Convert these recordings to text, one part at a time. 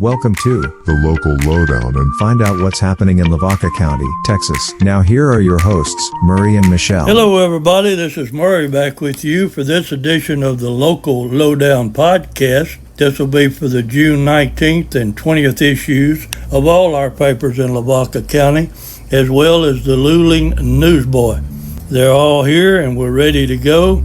Welcome to the local lowdown and find out what's happening in Lavaca County, Texas. Now here are your hosts, Murray and Michelle. Hello everybody, this is Murray back with you for this edition of the Local Lowdown podcast. This will be for the June 19th and 20th issues of all our papers in Lavaca County, as well as the Luling Newsboy. They're all here and we're ready to go.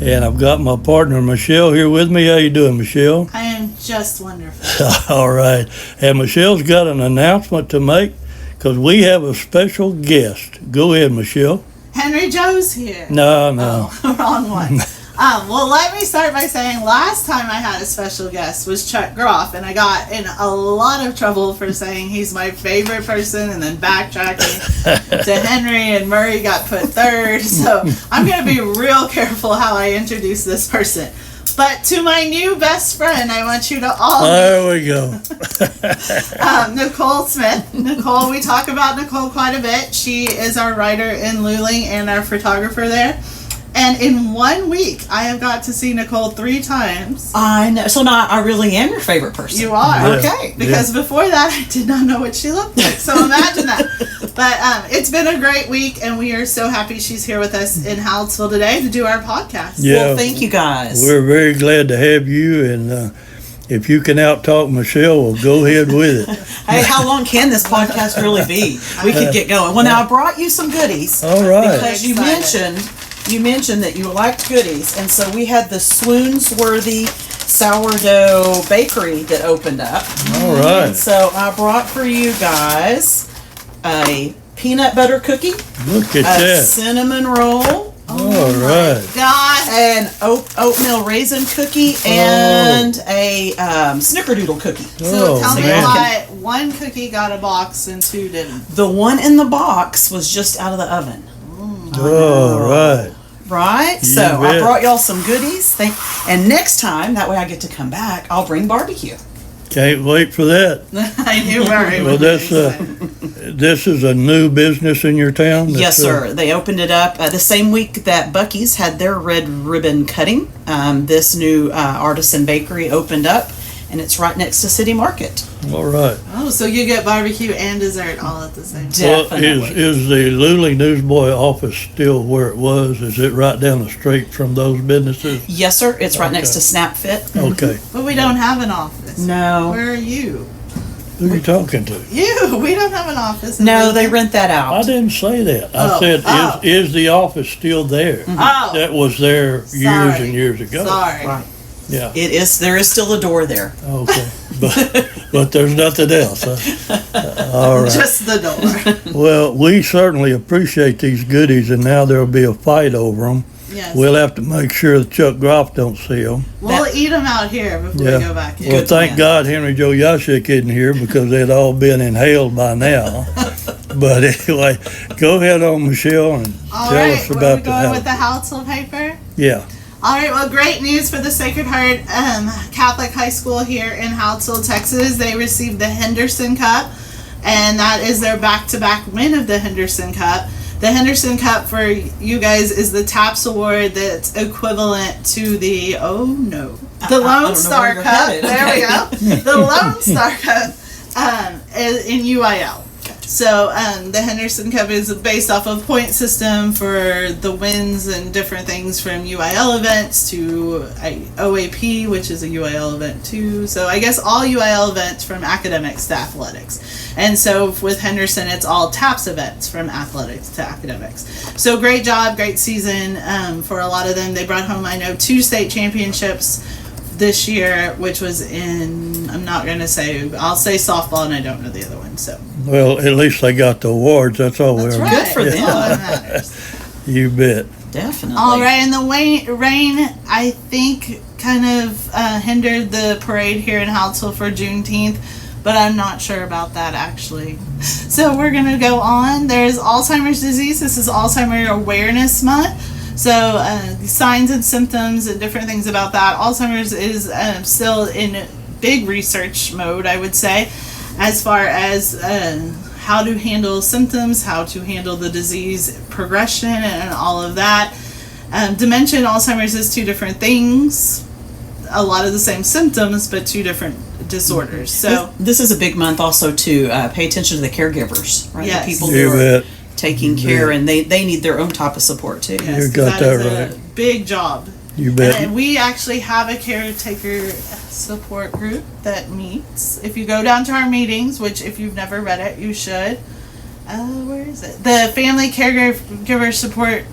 And I've got my partner Michelle here with me. How you doing, Michelle? I am just wonderful. All right. And Michelle's got an announcement to make because we have a special guest. Go ahead, Michelle. Henry Joe's here. No. Oh, wrong one. Well, let me start by saying last time I had a special guest was Chuck Groff, and I got in a lot of trouble for saying he's my favorite person and then backtracking to Henry, and Murray got put third. So I'm going to be real careful how I introduce this person. But to my new best friend, I want you to all There we go. Nicole Smith. Nicole, we talk about Nicole quite a bit. She is our writer in Luling and our photographer there. And in 1 week, I have got to see Nicole 3 times. I know. So now I really am your favorite person. You are. Yeah. Okay. Because before that, I did not know what she looked like. So imagine that. But it's been a great week, and we are so happy she's here with us in Hallettsville today to do our podcast. Yeah. Well, thank you guys. We're very glad to have you, and if you can out-talk Michelle, well, go ahead with it. Hey, how long can this podcast really be? We could get going. Well, now I brought you some goodies. All right. Because you mentioned that you liked goodies, and so we had the Swoonsworthy sourdough bakery that opened up. All right. And so I brought for you guys a peanut butter cookie, Look at a that. cinnamon roll, All right. God. an oatmeal raisin cookie, and a snickerdoodle cookie. So tell me man. why 1 cookie got a box and 2 didn't. The one in the box was just out of the oven. All right. Right? You So I bet. brought y'all some goodies. And next time, that way I get to come back, I'll bring barbecue. Can't wait for that. I knew Murray Well, would be that's excited. this is a new business in your town? Yes, That's, sir. They opened it up the same week that Buc-ee's had their red ribbon cutting. This new artisan bakery opened up, and it's right next to City Market. All right. Oh, so you get barbecue and dessert all at the same time. Well, Definitely. is the Luling Newsboy office still where it was? Is it right down the street from those businesses? Yes, sir. It's right next Okay. to SnapFit. Okay. But we don't have an office. No. Where are you? Who are you talking to? You. We don't have an office. No, they rent that I out. didn't say that. I Oh. said, Oh. is the office still there? Oh. That was there years Sorry. and years ago. Sorry. Right. Yeah. It is. There is still a door there. Okay. But there's nothing else. Huh? All right. Just the door. Well, we certainly appreciate these goodies, and now there'll be a fight over them. Yes. We'll have to make sure that Chuck Groff don't see them. We'll eat them out here before we go back in. Well, Good thank plan. God Henry Joe Yashik isn't here because they'd all been inhaled by now. But anyway, go ahead on, Michelle, and All tell right, us where about we the going house. with the Hallettsville paper? Yeah. All right, well, great news for the Sacred Heart Catholic High School here in Hallettsville, Texas. They received the Henderson Cup, and that is their back-to-back win of the Henderson Cup. The Henderson Cup, for you guys, is the TAPS award that's equivalent to the, the I don't know Lone where Star you're Cup. headed. There we go. The Lone Star Cup in UIL. So the Henderson Cup is based off of point system for the wins and different things from UIL events to OAP, which is a UIL event too. So I guess all UIL events from academics to athletics. And so with Henderson, it's all TAPS events from athletics to academics. So great job, great season for a lot of them. They brought home, I know, 2 state championships this year, which was in, I'm not going to say, I'll say softball, and I don't know the other one. So Well, at least they got the awards. That's all that's we're right. Good for That's them. all that matters. You bet. Definitely. All right, and the rain, I think, kind of hindered the parade here in Hallettsville for Juneteenth, but I'm not sure about that actually. So we're gonna go on. There's Alzheimer's disease. This is Alzheimer's Awareness Month. So signs and symptoms and different things about that. Alzheimer's is still in big research mode, I would say, as far as how to handle symptoms, how to handle the disease progression, and all of that. Dementia and Alzheimer's is 2 different things. A lot of the same symptoms, but 2 different disorders. So this is a big month also to pay attention to the caregivers, right? Yes. The people You who are bet. taking care, and they need their own type of support too. yes, You got that is that a right. big job. You bet. And we actually have a caretaker support group that meets. If you go down to our meetings, which if you've never read it, you should. Where is it? The Family Caregiver Support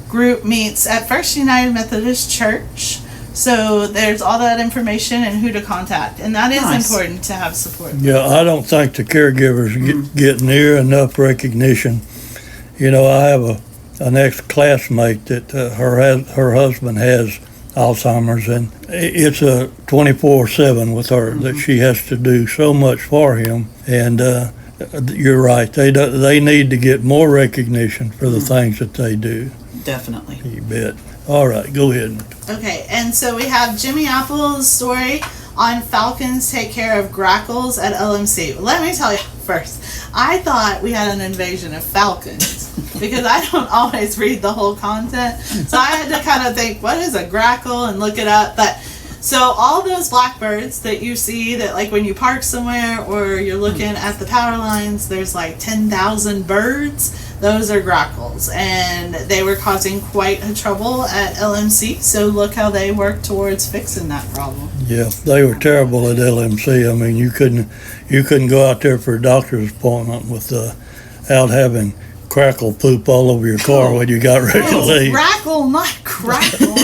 Group meets at First United Methodist Church. So there's all that information and who to contact. And that is Nice. important to have support. Yeah, I don't think the caregivers get near enough recognition. You know, I have an ex-classmate that her husband has Alzheimer's, and it's a 24/7 with her that she has to do so much for him. And you're right, they need to get more recognition for the things that they do. Definitely. You bet. All right, go ahead. Okay, and so we have Jimmy Apple's story on Falcons take care of grackles at LMC. Let me tell you first, I thought we had an invasion of falcons because I don't always read the whole content. So I had to kind of think, what is a grackle, and look it up. But so all those blackbirds that you see that, like when you park somewhere or you're looking at the power lines, there's like 10,000 birds. Those are grackles, and they were causing quite a trouble at LMC. So look how they worked towards fixing that problem. Yeah, they were terrible at LMC. I mean, you couldn't go out there for a doctor's appointment without having crackle poop all over your car when you got ready to leave. Grackle, not crackle.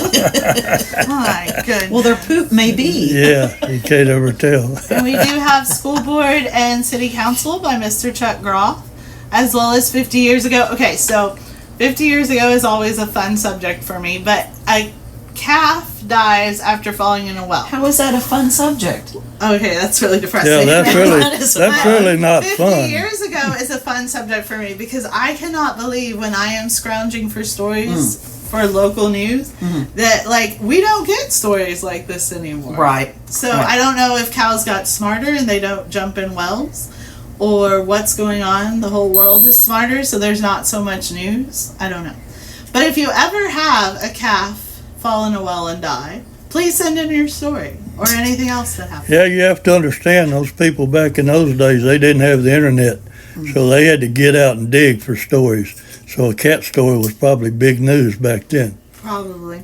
My goodness. Well, their poop may be. Yeah, you can't ever tell. And we do have school board and city council by Mr. Chuck Groff, as well as 50 years ago. Okay, so 50 years ago is always a fun subject for me, but a calf dies after falling in a well. How is that a fun subject? Okay, that's really depressing. Yeah, that's really not 50 fun. years ago is a fun subject for me because I cannot believe when I am scrounging for stories for local news that, like, we don't get stories like this anymore. Right. So Right. I don't know if cows got smarter and they don't jump in wells, or what's going on. The whole world is smarter, so there's not so much news. I don't know. But if you ever have a calf fall in a well and die, please send in your story or anything else that happened. Yeah, you have to understand those people back in those days, they didn't have the internet, so they had to get out and dig for stories. So a cat story was probably big news back then. Probably.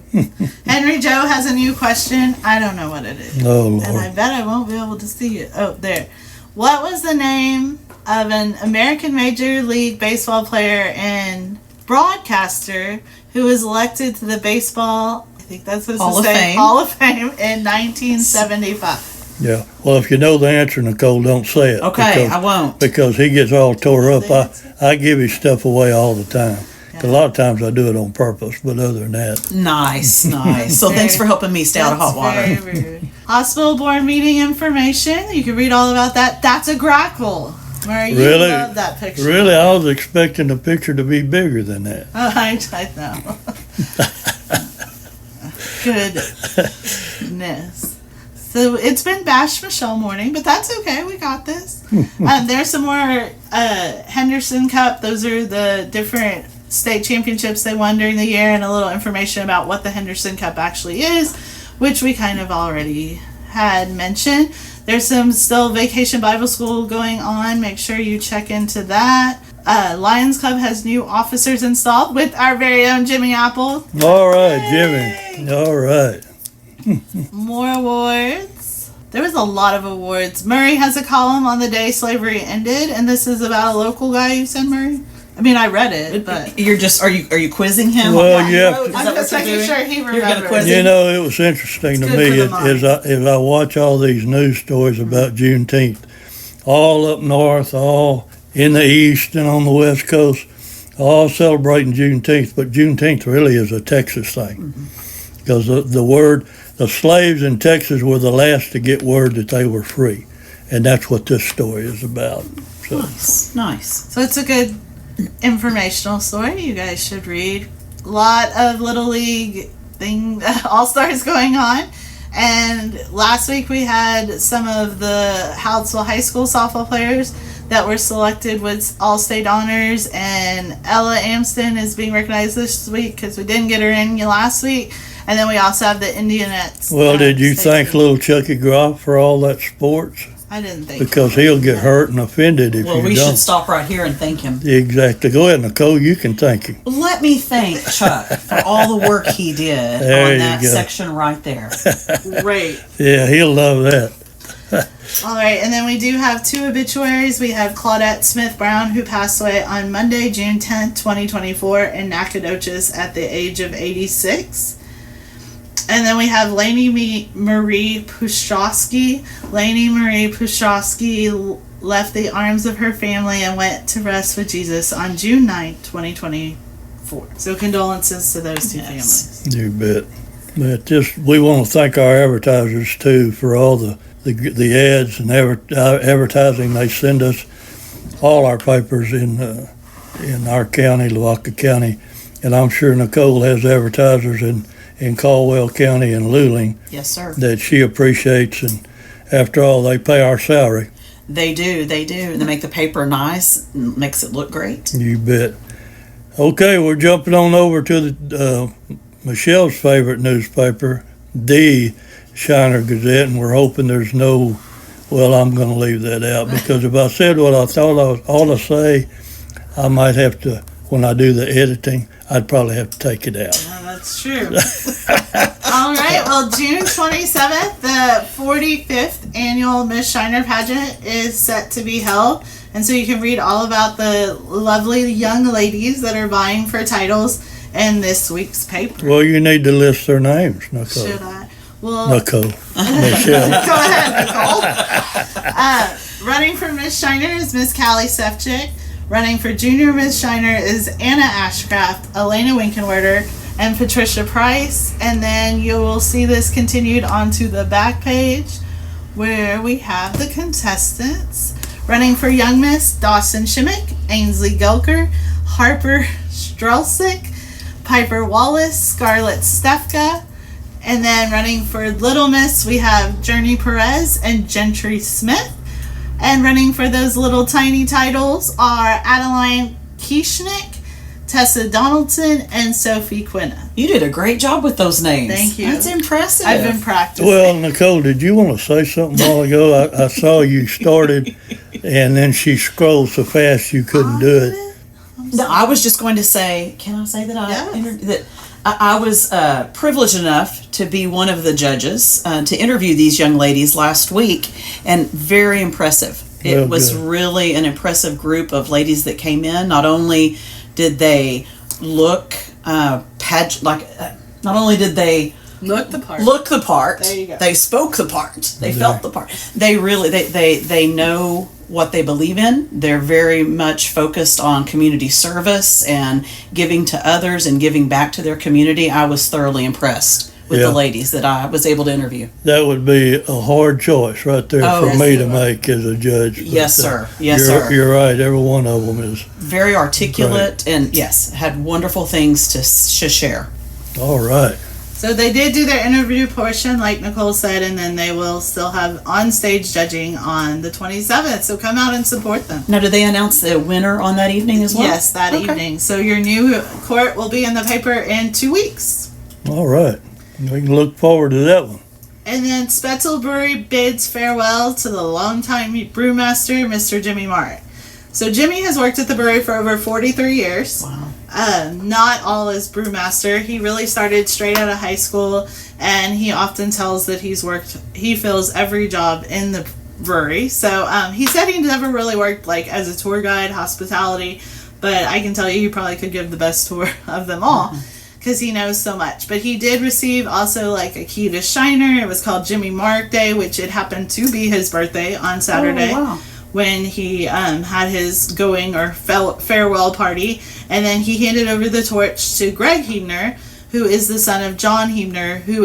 Henry Joe has a new question. I don't know what it is. Oh, And I Lord. bet I won't be able to see it. Oh, there. What was the name of an American Major League Baseball player and broadcaster who was elected to the baseball, I think that's what Hall it's of saying, Fame. Hall of Fame in 1975? Yeah. Well, if you know the answer, Nicole, don't say it. Okay, I won't. Because he gets all tore up. The answer? I give his stuff away all the time. A lot of times I do it on purpose, but other than that, Nice, nice. So thanks for helping me stay out of hot water. That's very rude. Hospital board meeting information. You can read all about that. That's a grackle. Murray, you Really? love that picture. really, I was expecting the picture to be bigger than that. Oh, I know. Goodness. So it's been Bash Michelle morning, but that's okay. We got this. There's some more Henderson Cup. Those are the different state championships they won during the year, and a little information about what the Henderson Cup actually is, which we kind of already had mentioned. There's some still Vacation Bible School going on. Make sure you check into that. Lions Club has new officers installed with our very own Jimmy Apple. All right, Jimmy. All right. More awards. There was a lot of awards. Murray has a column on the day slavery ended, and this is about a local guy, you said, Murray? I mean, I read it, but You're just are you quizzing him? Well, on what he yeah. wrote? Is I'm that just what you're making doing? sure he You're gonna remembers. quiz You him? know, it was interesting to It's good me for the mind. as I watch all these news stories about Juneteenth, all up north, all in the east and on the west coast, all celebrating Juneteenth. But Juneteenth really is a Texas thing, because the slaves in Texas were the last to get word that they were free, and that's what this story is about. So, Nice. So it's a good informational story you guys should read. A lot of Little League All-Stars going on. And last week we had some of the Hallettsville High School softball players that were selected with All-State honors. And Ella Amston is being recognized this week because we didn't get her in last week. And then we also have the Indianettes. Well, did you station. thank little Chucky Groff for all that sports? I didn't think Because he'll get hurt and offended if Well, you we don't. should stop right here and thank him. Exactly. Go ahead, Nicole. You can thank him. Let me thank Chuck for all the work he did There on you that go. section right there. Great. Yeah, he'll love that. All right, and then we do have 2 obituaries. We have Claudette Smith Brown, who passed away on Monday, June 10th, 2024, in Nacogdoches at the age of 86. And then we have Lainey Marie Pushowski. Lainey Marie Pushowski left the arms of her family and went to rest with Jesus on June 9th, 2024. So condolences to those 2 families. You bet. But we want to thank our advertisers too for all the ads and advertising they send us. All our papers in our county, Lavaca County, and I'm sure Nicole has advertisers in Caldwell County and Luling Yes, sir. that she appreciates. And after all, they pay our salary. They do. They make the paper nice, and makes it look great. You bet. Okay, we're jumping on over to the Michelle's favorite newspaper, the Shiner Gazette, and we're hoping there's no, well, I'm going to leave that out because if I said what I thought I ought to say, I might have to, when I do the editing, I'd probably have to take it out. That's true. All right, well, June 27th, the 45th annual Miss Shiner pageant is set to be held. And so you can read all about the lovely young ladies that are vying for titles in this week's paper. Well, you need to list their names, Nicole. Should I? Well, Nicole. Michelle. go ahead, Nicole. Running for Miss Shiner is Miss Callie Sefcik. Running for Junior Miss Shiner is Anna Ashcraft, Elena Winkenwerder, and Patricia Price. And then you will see this continued onto the back page where we have the contestants. Running for Young Miss, Dawson Shimmick, Ainsley Gelker, Harper Strelsick, Piper Wallace, Scarlett Stefka. And then running for Little Miss, we have Journey Perez and Gentry Smith. And running for those little tiny titles are Adeline Kieschnick, Tessa Donaldson, and Sophie Quinna. You did a great job with those names. Thank you. That's impressive. I've been practicing. Well, Nicole, did you want to say something a while ago? I saw you started, and then she scrolled so fast you couldn't do it. No, I was just going to say, can I say that I was privileged enough to be one of the judges to interview these young ladies last week, and very impressive. It Well, was good. really an impressive group of ladies that came in. Not only did they look not only did they Look the part. look the part, There you go. they spoke the part, they felt the part. They really they know what they believe in. They're very much focused on community service and giving to others and giving back to their community. I was thoroughly impressed with Yeah. the ladies that I was able to interview. That would be a hard choice right there Oh, for yes, me it to would. make as a judge. But, Yes, sir. Yes, you're, sir. You're right. Every one of them is. Very articulate and yes, had wonderful things to share. All right. So they did do their interview portion, like Nicole said, and then they will still have on-stage judging on the 27th. So come out and support them. Now, did they announce the winner on that evening as well? Yes, that Okay. evening. So your new court will be in the paper in 2 weeks. All right. We can look forward to that one. And then Spetzel Brewery bids farewell to the longtime brewmaster, Mr. Jimmy Martin. So Jimmy has worked at the brewery for over 43 years. Wow. Not all as brewmaster. He really started straight out of high school, and he often tells that he fills every job in the brewery. So he said he never really worked like as a tour guide, hospitality, but I can tell you he probably could give the best tour of them all. Because he knows so much. But he did receive also like a key to Shiner. It was called Jimmy Mark Day, which it happened to be his birthday on Saturday. Oh, wow. When he had his going or farewell party. And then he handed over the torch to Greg Hebner, who is the son of John Hebner, who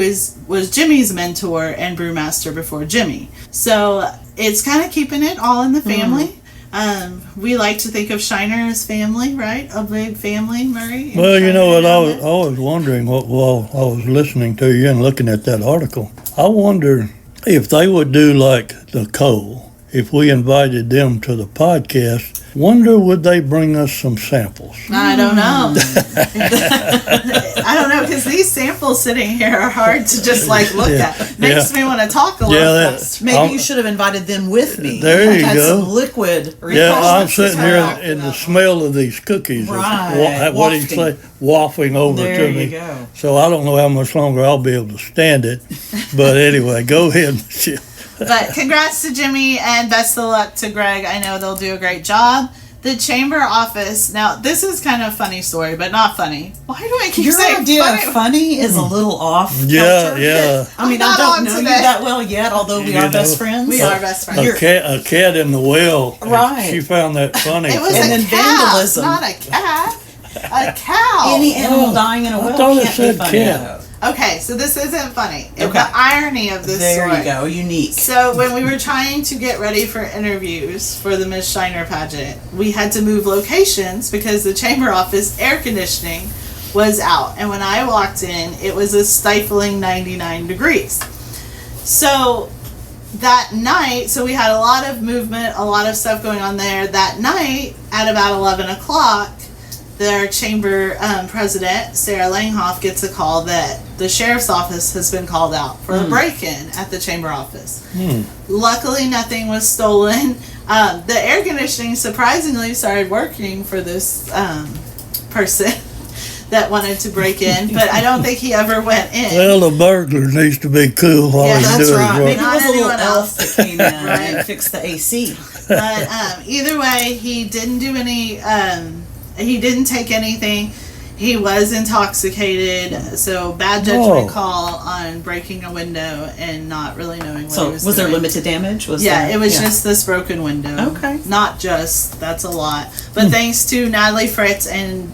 was Jimmy's mentor and brewmaster before Jimmy. So it's kind of keeping it all in the family. We like to think of Shiner as family, right? A big family, Murray. and Well, you know what? Shiner down I was wondering while I was listening to you and looking at that article. I wonder if they would do like Nicole. if we invited them to the podcast. Wonder would they bring us some samples? I don't know. I don't know, because these samples sitting here are hard to just like look at. Makes me want to talk a little bit. Maybe you should have invited them with me. There you go. Some liquid. I'm sitting here in the smell of these cookies. Right. What did he say? Wafting over there to you me. Go. So I don't know how much longer I'll be able to stand it. But anyway, go ahead, Michelle. But congrats to Jimmy and best of luck to Greg. I know they'll do a great job. The chamber office. Now, this is kind of a funny story, but not funny. Why do I keep Your saying idea funny? of funny is a little off. Yeah, kilter. yeah. I mean, I'm I not don't on know today. you that well yet, although we are best friends. We are best friends. A cat in the well. Right. She found that funny. It was And a then cat, vandalism. not a cat. A cow. Any animal dying in a well thought it can't said be funny. cat. Okay, so this isn't funny. It's Okay. the irony of this There story. you go, unique. So when we were trying to get ready for interviews for the Miss Shiner pageant, we had to move locations because the chamber office air conditioning was out. And when I walked in, it was a stifling 99 degrees. So that night, so we had a lot of movement, a lot of stuff going on there. That night, at about 11 o'clock, their chamber president, Sarah Langhoff, gets a call that the sheriff's office has been called out for a break-in at the chamber office. Luckily, nothing was stolen. The air conditioning surprisingly started working for this person that wanted to break in, but I don't think he ever went in. Well, the burglar needs to be cool while Yeah, he's That's doing right. his Maybe work. it was a little anyone elf that came in Right. and fixed the AC. But either way, he didn't do any. He didn't take anything. He was intoxicated, so bad judgment call on breaking a window and not really knowing what So he was was there doing. limited damage? Was Yeah, there, it was just this broken window. Okay. Not just, that's a lot. But thanks to Natalie Fritz and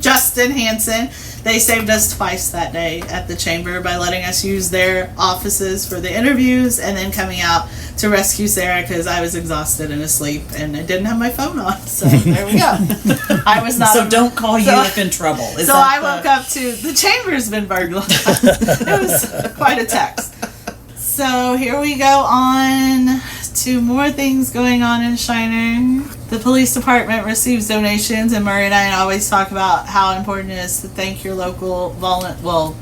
Justin Hansen, they saved us twice that day at the chamber by letting us use their offices for the interviews and then coming out to rescue Sarah because I was exhausted and asleep and I didn't have my phone on. So there we go. I was not. So don't call you So- if in trouble. Is So that I woke up to the chamber's been burglarized. It was quite a text. So here we go on to more things going on in Shiner. The police department receives donations, and Murray and I always talk about how important it is to thank your local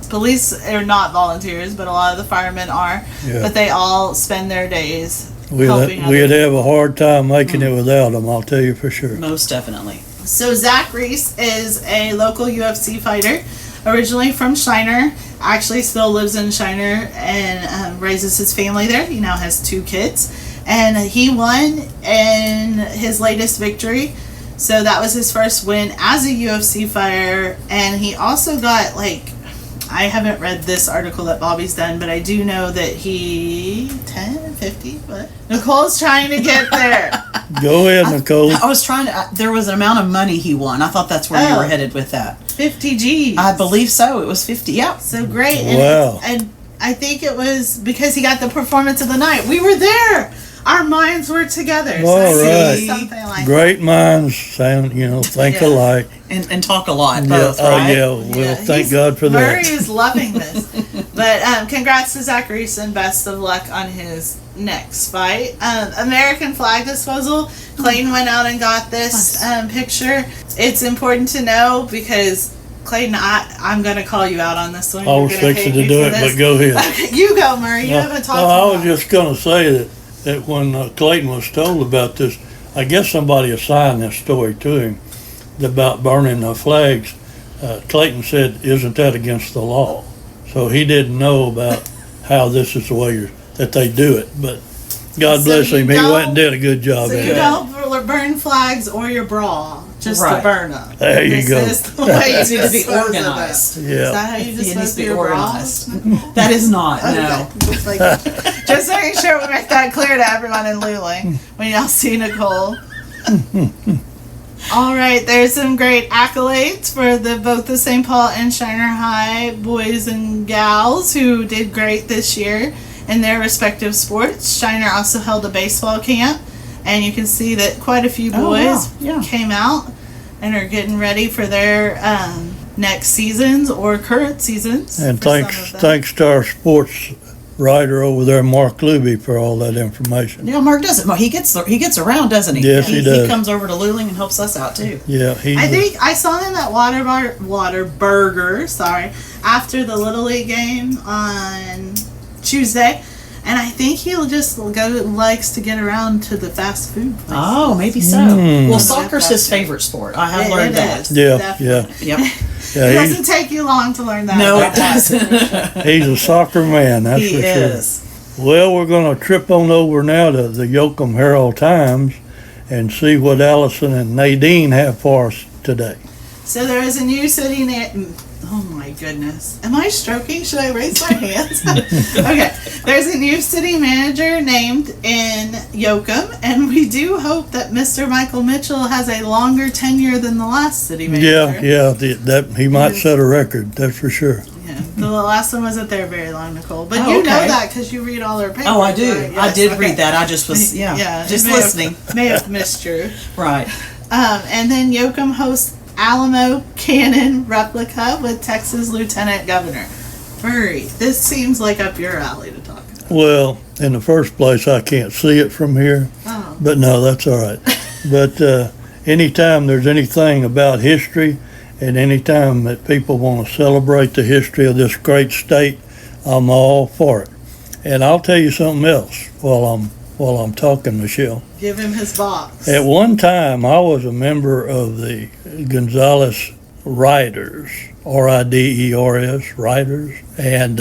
police are not volunteers, but a lot of the firemen are. Yeah. But they all spend their days helping We'd others. have a hard time making it without them, I'll tell you for sure. most definitely? So Zach Reese is a local UFC fighter, originally from Shiner, actually still lives in Shiner and raises his family there. He now has 2 kids, and he won in his latest victory. So that was his first win as a UFC fighter, and he also got I haven't read this article that Bobby's done, but I do know that he 10, 50, what? Nicole's trying to get there. Go ahead, Nicole. I was trying to. There was an amount of money he won. I thought that's where you Oh. were headed with that. 50 G's. I believe so. It was 50. Yeah. So great. And, Wow. and I think it was because he got the performance of the night. We were there. Our minds were together. All so right. something like Great minds sound, think Yeah. alike. And talk a lot. Yeah. Both, right? Oh, yeah. Well, thank he's- God for Murray that. is loving this. But congrats to Zach Reese and best of luck on his next fight. American flag disposal. Clayton went out and got this picture. It's important to know because Clayton, I'm going to call you out on this one. I was You're gonna fixing hate to me do for it, this. but go ahead. You go, Murray. You haven't talked I was about just going to say that when Clayton was told about this, I guess somebody assigned this story to him about burning the flags. Clayton said, "Isn't that against the law?" So he didn't know about how this is the way that they do it. But God So bless you him, he don't- went and did a good job So at you it. don't burn flags or your bra just to Right. burn them. There you go. This is the way It needs to be dispose of them. organized. Is Yeah. that how you It needs dispose to of be your organized. bras? That is not. No. Okay. Just making sure we make that clear to everyone in Luling when y'all see Nicole. All right, there's some great accolades for both the St. Paul and Shiner High boys and gals who did great this year in their respective sports. Shiner also held a baseball camp, and you can see that quite a few Oh, boys wow. Yeah. came out and are getting ready for their next seasons or current seasons. And for some of them. thanks to our sports writer over there, Mark Luby, for all that information. Yeah, Mark does it. Well, he gets around, doesn't he? Yes, he does. He comes over to Luling and helps us out too. Yeah, I think I saw him at Waterburger, after the Little League game on Tuesday. And I think he'll just likes to get around to the fast food places. Oh, maybe so. Well, soccer's his favorite sport. I have learned that. Yeah. Yep. It doesn't take you long to learn that. No, it doesn't. He's a soccer man, that's He for is. sure. Well, we're going to trip on over now to the Yoakum Herald Times and see what Allison and Nadine have for us today. So there is a new city oh my goodness. Am I stroking? Should I raise my hands? Okay. There's a new city manager named in Yoakum, and we do hope that Mr. Michael Mitchell has a longer tenure than the last city manager. That he might set a record, that's for sure. Yeah. The last one wasn't there very long, Nicole. But you know that because you read all their papers. Oh, I do. Right? I did read that. I just was, just listening. May have missed you. Right. And then Yoakum hosts Alamo Cannon replica with Texas Lieutenant Governor. Furry, this seems like up your alley to talk about. Well, in the first place, I can't see it from here, but no, that's all right. But anytime there's anything about history and anytime that people want to celebrate the history of this great state, I'm all for it. And I'll tell you something else while I'm talking, Michelle. Give him his box. At one time, I was a member of the Gonzales Riders, R-I-D-E-R-S, Riders, and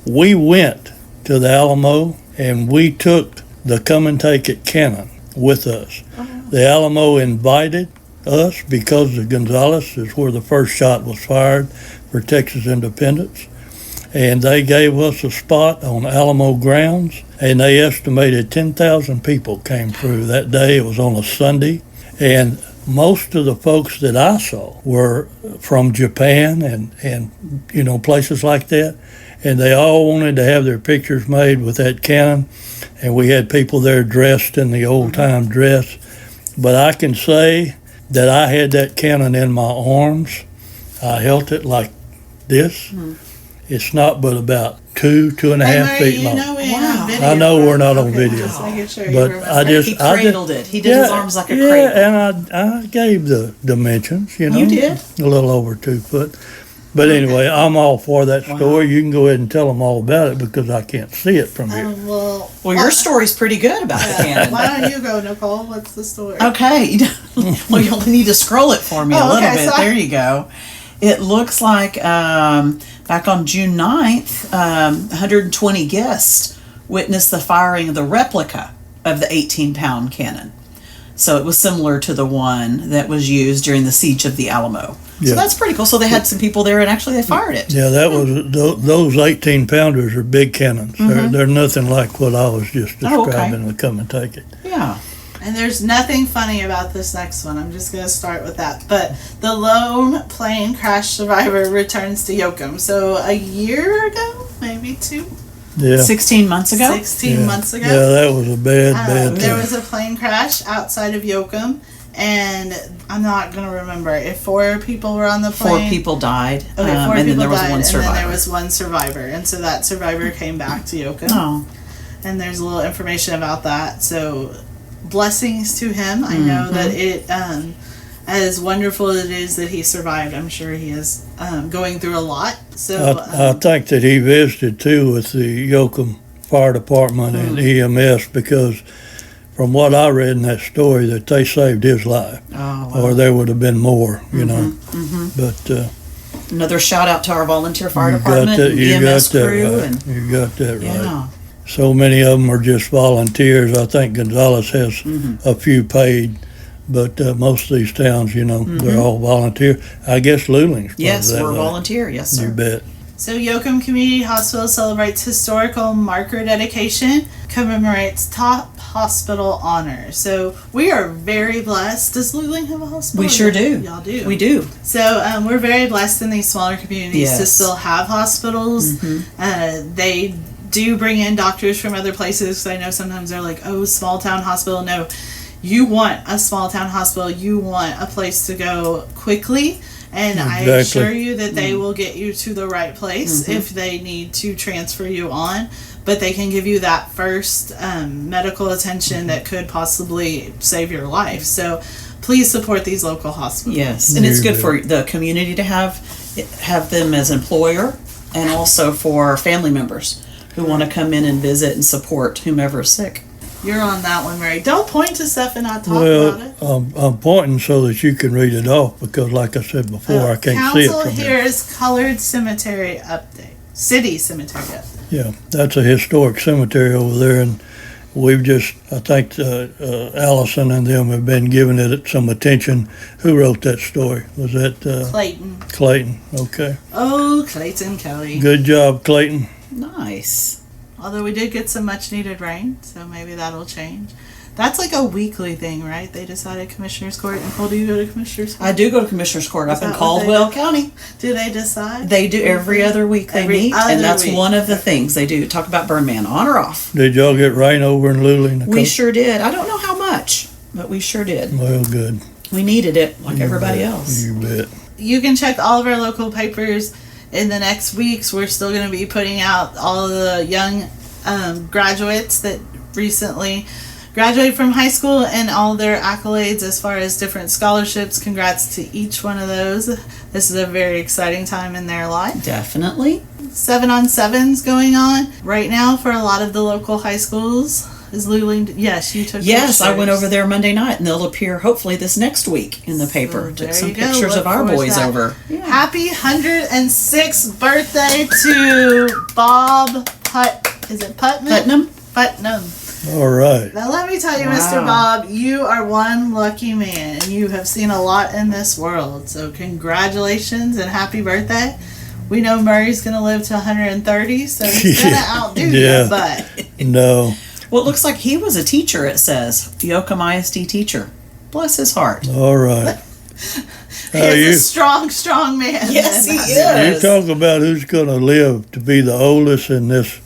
we went to the Alamo and we took the Come and Take It cannon with us. The Alamo invited us because the Gonzales is where the first shot was fired for Texas independence. And they gave us a spot on Alamo grounds, and they estimated 10,000 people came through that day. It was on a Sunday, and most of the folks that I saw were from Japan and places like that, and they all wanted to have their pictures made with that cannon, and we had people there dressed in the old-time dress. But I can say that I had that cannon in my arms. I held it like this. It's not but about 2.5 feet long. I know we're not on video, but He cradled it. He did his arms like a cradle. Yeah, and I gave the dimensions. You did? A little over 2 foot. But anyway, I'm all for that story. You can go ahead and tell them all about it because I can't see it from here. Well, your story's pretty good about the cannon. Why don't you go, Nicole? What's the story? Okay. Well, you'll need to scroll it for me a little bit. So there you go. It looks like back on June 9th, 120 guests witnessed the firing of the replica of the 18-pound cannon. So it was similar to the one that was used during the siege of the Alamo. Yeah. So that's pretty cool. So they had some people there, and actually they fired it. Yeah, that was those 18-pounders are big cannons. They're nothing like what I was just describing with Come and Take It. Yeah. And there's nothing funny about this next one. I'm just going to start with that. But the lone plane crash survivor returns to Yoakum. So a year ago, maybe 2? Yeah. 16 months ago? 16 months ago. Yeah, that was a bad thing. There was a plane crash outside of Yoakum. And I'm not going to remember if 4 people were on the plane. 4 people died. Okay, 4 people and then there was died, one survivor. And then there was one survivor. And so that survivor came back to Yoakum. Oh. And there's a little information about that. So blessings to him. I know that it, as wonderful as it is that he survived, I'm sure he is going through a lot. So I think that he visited too with the Yoakum Fire Department and EMS because from what I read in that story that they saved his life. Oh, wow. Or there would have been more, you know. But another shout out to our volunteer fire department and EMS crew. Right. You got that Yeah. right. So many of them are just volunteers. I think Gonzales has a few paid, but most of these towns, you know, they're all volunteer. I guess Luling's Yes, that we're way. volunteer. Yes, sir. You bet. So Yoakum Community Hospital celebrates historical marker dedication, commemorates top hospital honor. So we are very blessed. Does Luling have a hospital? We sure do. Y'all do. We do. So we're very blessed in these smaller communities to still have hospitals. They do bring in doctors from other places. I know sometimes they're like, oh, small town hospital. No, you want a small town hospital. You want a place to go quickly. And I assure you that they will get you to the right place if they need to transfer you on. but they can give you that first medical attention that could possibly save your life. So please support these local hospitals. Yes, and it's good for the community to have them as employer, and also for family members who want to come in and visit and support whomever is sick. You're on that one, Mary. Don't point to stuff and not talk about it. I'm pointing so that you can read it off because, like I said before, I can't see it Council from here. here's colored cemetery update. City cemetery update. Yeah, that's a historic cemetery over there, and we've just, I think Allison and them have been giving it some attention. Who wrote that story? Was that Clayton. Clayton? Okay. Oh, Clayton Kelly. Good job, Clayton. Nice. Although we did get some much needed rain, so maybe that'll change. That's like a weekly thing, right? They decided Commissioner's Court. Nicole, do you go to Commissioner's Court? I do go to Commissioner's Court up Is in that what they Caldwell do? County. Do they decide? They do every other week they Every meet, other and that's week. one of the things they do. Talk about burn man, on or off. Did y'all get rain over in Luling? Nicole? We sure did. I don't know how much, but we sure did. Well, good. We needed it like everybody else. You bet. You can check all of our local papers in the next weeks. We're still going to be putting out all of the young graduates that recently graduated from high school and all their accolades as far as different scholarships. Congrats to each one of those. This is a very exciting time in their life. Definitely. 7-on-7's going on right now for a lot of the local high schools. Is Luling? Yes, you took Yes, I pictures. went over there Monday night, and they'll appear hopefully this next week in the paper. there Took some you go. pictures Look of our forward to boys that. over. Happy 106th birthday to Bob Is it Putnam? Putnam. All right. Now let me tell you, Wow. Mr. Bob, you are one lucky man. You have seen a lot in this world. So congratulations and happy birthday. We know Murray's going to live to 130, so he's going to outdo Yeah. you. But No. Well, it looks like he was a teacher, it says. Yoakum ISD teacher. Bless his heart. All right. he's a strong, strong man. Yes, he You is. talk about who's going to live to be the oldest in this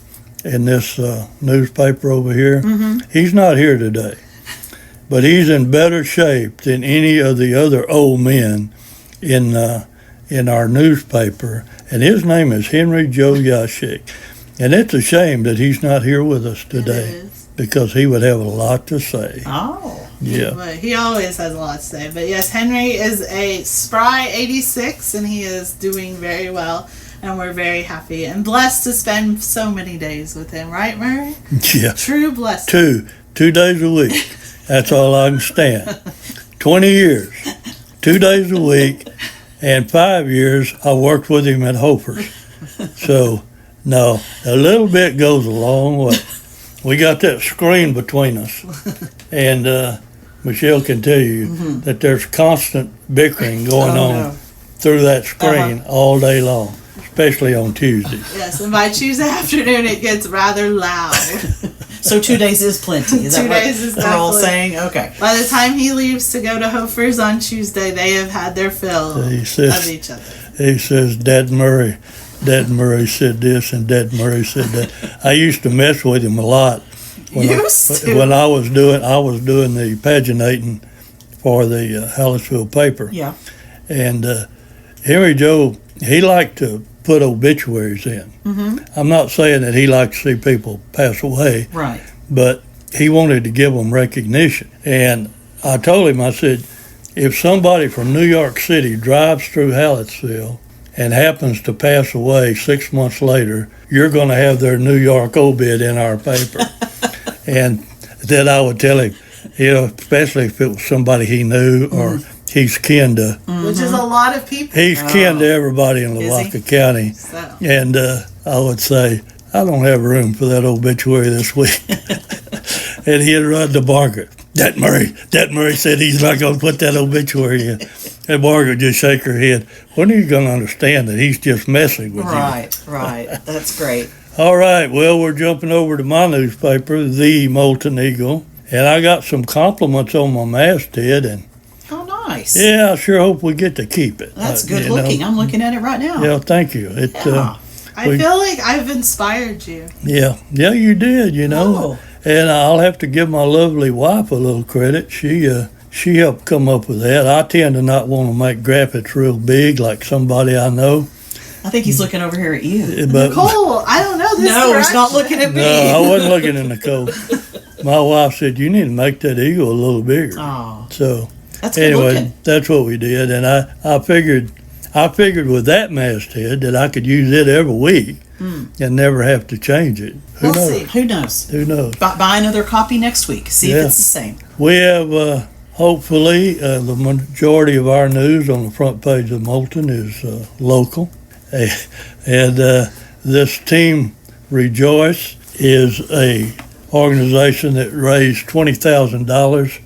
newspaper over here. Mm-hmm. He's not here today, but he's in better shape than any of the other old men in our newspaper, and his name is Henry Joe Yashik. And it's a shame that he's not here with us today because he would have a lot to say. Oh. Yeah. But he always has a lot to say. But yes, Henry is a spry 86, and he is doing very well. And we're very happy and blessed to spend so many days with him. Right, Murray? Yeah. True blessing. 2 days a week. That's all I can stand. 20 years, 2 days a week, and 5 years I worked with him at Hofer's. So, no, a little bit goes a long way. We got that screen between us, and Michelle can tell you that there's constant bickering going Oh, on no. through that screen all day long, especially on Tuesdays. Yes, and by Tuesday afternoon it gets rather loud. So 2 days is plenty. Is 2 that what days is we're all definitely- saying? Okay. By the time he leaves to go to Hofer's on Tuesday, they have had their fill He says- of each other. He says, Dad Murray said this and Dad Murray said that. I used to mess with him a lot when I was doing the paginating for the Hallettsville paper. Yeah. And Henry Joe, he liked to put obituaries in. Mm-hmm. I'm not saying that he liked to see people pass away, Right. but he wanted to give them recognition. And I told him, I said, if somebody from New York City drives through Hallettsville and happens to pass away 6 months later, you're going to have their New York obit in our paper. And then I would tell him, especially if it was somebody he knew or he's kin to. Which is a lot of people. He's kin to everybody in Lavaca County. So. And I would say, I don't have room for that obituary this week. And he'd run to Margaret. That Murray said he's not going to put that obituary in. And Margaret would just shake her head. When are you going to understand that he's just messing with you? Right. That's great. All right, well, we're jumping over to my newspaper, The Molten Eagle. And I got some compliments on my masthead. And Oh, nice. yeah, I sure hope we get to keep it. That's good looking. I'm looking at it right now. Yeah, thank you. Yeah. I feel like I've inspired you. Yeah, you did, Oh. And I'll have to give my lovely wife a little credit. She helped come up with that. I tend to not want to make graphics real big like somebody I know. I think he's looking over here at you. But Nicole, I don't know this No, he's not direction. looking at me. no, I wasn't looking at Nicole. My wife said, you need to make that eagle a little bigger. Oh, So that's good anyway, looking. that's what we did. And I figured with that masthead that I could use it every week and never have to change it. Who We'll knows? see. Who knows? Who knows? Buy another copy next week. See Yeah. if it's the same. We have, hopefully, the majority of our news on the front page of Moulton is local. And this team, Rejoice, is a organization that raised $20,000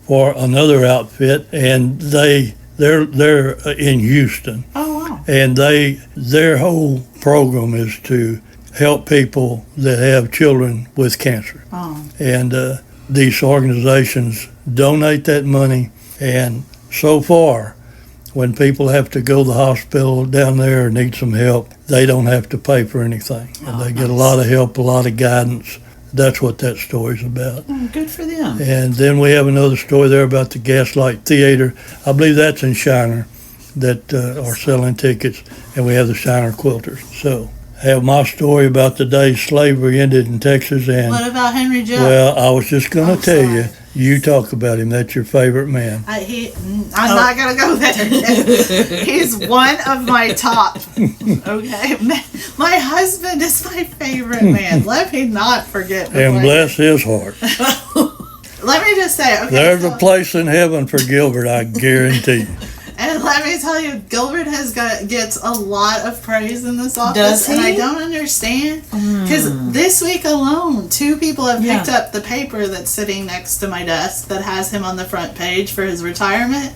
for another outfit, and they're in Houston. Oh, wow. And their whole program is to help people that have children with cancer. Oh. And these organizations donate that money, and so far, when people have to go to the hospital down there or need some help, they don't have to pay for anything. And they get a lot of help, a lot of guidance. That's what that story's about. Oh, good for them. And then we have another story there about the Gaslight Theater. I believe that's in Shiner, that are selling tickets, and we have the Shiner Quilters. So I have my story about the day slavery ended in Texas, and What about Henry Joe? well, I was just going I'm to tell sorry. you talk about him. That's your favorite man. I'm not gonna go there. He's one of my top. Okay, my husband is my favorite man. Let me not forget. And bless his heart. Let me just say, okay. There's so- a place in heaven for Gilbert, I guarantee you. And let me tell you, Gilbert gets a lot of praise in this office, Does and I he? don't understand because this week alone, 2 people have picked Yeah. up the paper that's sitting next to my desk that has him on the front page for his retirement,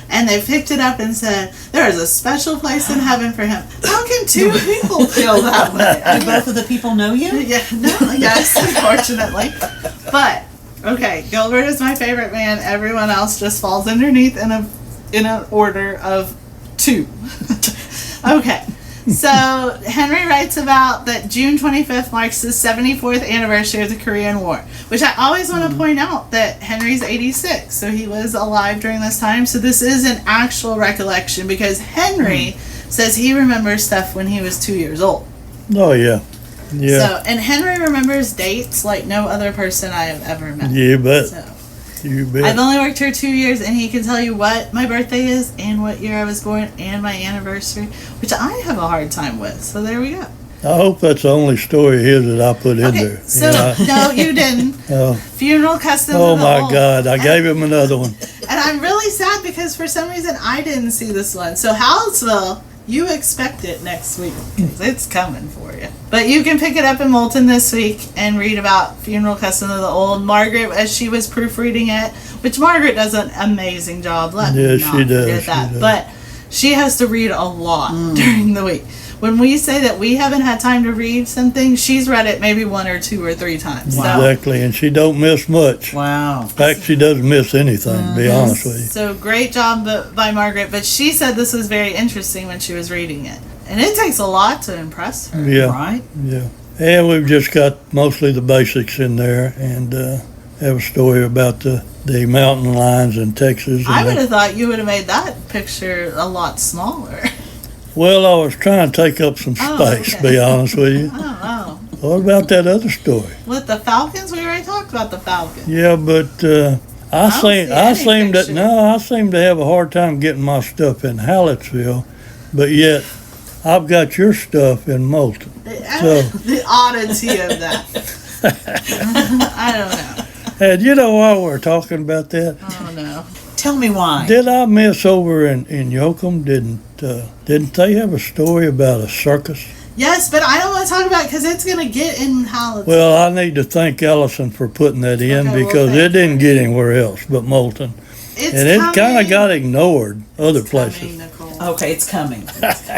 and they picked it up and said there is a special place in heaven for him. How can 2 people feel that way? Do both of the people know you? Yeah, no, yes, unfortunately, but okay, Gilbert is my favorite man. Everyone else just falls underneath in an order of 2. Okay, so Henry writes about that June 25th marks the 74th anniversary of the Korean War, which I always want to point out that Henry's 86, so he was alive during this time. So this is an actual recollection because Henry says he remembers stuff when he was 2 years old. Oh, yeah. Yeah. So, and Henry remembers dates like no other person I have ever met. You bet. So. You bet. I've only worked here 2 years, and he can tell you what my birthday is and what year I was born and my anniversary, which I have a hard time with. So there we go. I hope that's the only story of his that I put in Okay, there. so no, you didn't. Oh. Funeral customs. Oh of the my old. God! I gave him another one. And I'm really sad because for some reason I didn't see this one. So Hallettsville, you expect it next week because it's coming for you. But you can pick it up in Moulton this week and read about funeral customs of the old. Margaret, as she was proofreading it, which Margaret does an amazing job. Let me Yeah, not she does, forget she that. does. But she has to read a lot during the week. When we say that we haven't had time to read something, she's read it maybe 1 or 2 or 3 times. So, Exactly, and she don't miss much. Wow. In fact, she doesn't miss anything. To be honest with you. so great job by Margaret. But she said this was very interesting when she was reading it. And it takes a lot to impress her. Yeah. Right? Yeah. And we've just got mostly the basics in there, and have a story about the mountain lions in Texas. I And would have thought you would have made that picture a lot smaller. well, I was trying to take up some Oh, space, okay. to be honest with you. Oh, What about that other story? with the Falcons, we already talked about the Falcons. Yeah, but I don't see any picture. I seem to have a hard time getting my stuff in Hallettsville, but yet I've got your stuff in Moulton. So- The oddity of that. I don't know. And you know why we're talking about that? Oh no. Tell me why. Did I miss over in Yoakum? Didn't they have a story about a circus? Yes, but I don't want to talk about it because it's going to get in Hallettsville. Well, I need to thank Ellison for putting that in Okay, well, because thank it didn't get anywhere else but Moulton. it's And it coming. kind of got ignored other It's places. coming, Nicole. Okay, it's coming.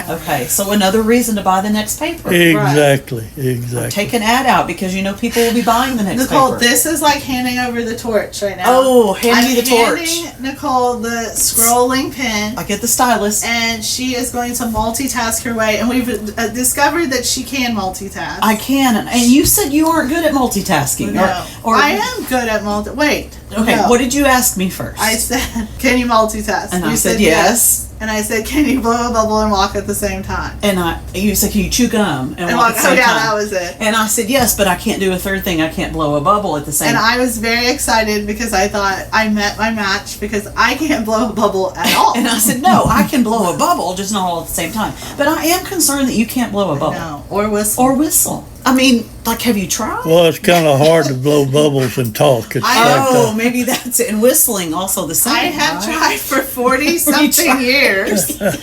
Okay, so another reason to buy the next paper. Exactly, exactly. Take an ad out because you know people will be buying the next Nicole, paper. this is like handing over the torch right now. Oh, hand me the torch. I'm handing Nicole the scrolling pen, I get the stylus. and she is going to multitask her way. And we've discovered that she can multitask. I can, and you said you aren't good at multitasking. No, Or I am good at Wait. Okay, no. what did you ask me first? I said, "Can you multitask?" And you I said yes. and I said, "Can you blow a bubble and walk at the same time?" And you said, "Can you chew gum and walk at the Oh same yeah, time?" that was it. And I said, "Yes, but I can't do a third thing. I can't blow a bubble at the same And time." I was very excited because I thought I met my match because I can't blow a bubble at all. And I said, "No, I can blow a bubble, just not all at the same time." But I am concerned that you can't blow a bubble. No, or whistle. Or whistle. I mean, like, have you tried? Well, it's kind of hard to blow bubbles and talk. It's Oh, maybe that's it. And whistling also the same. I have right? tried for 40-something years, and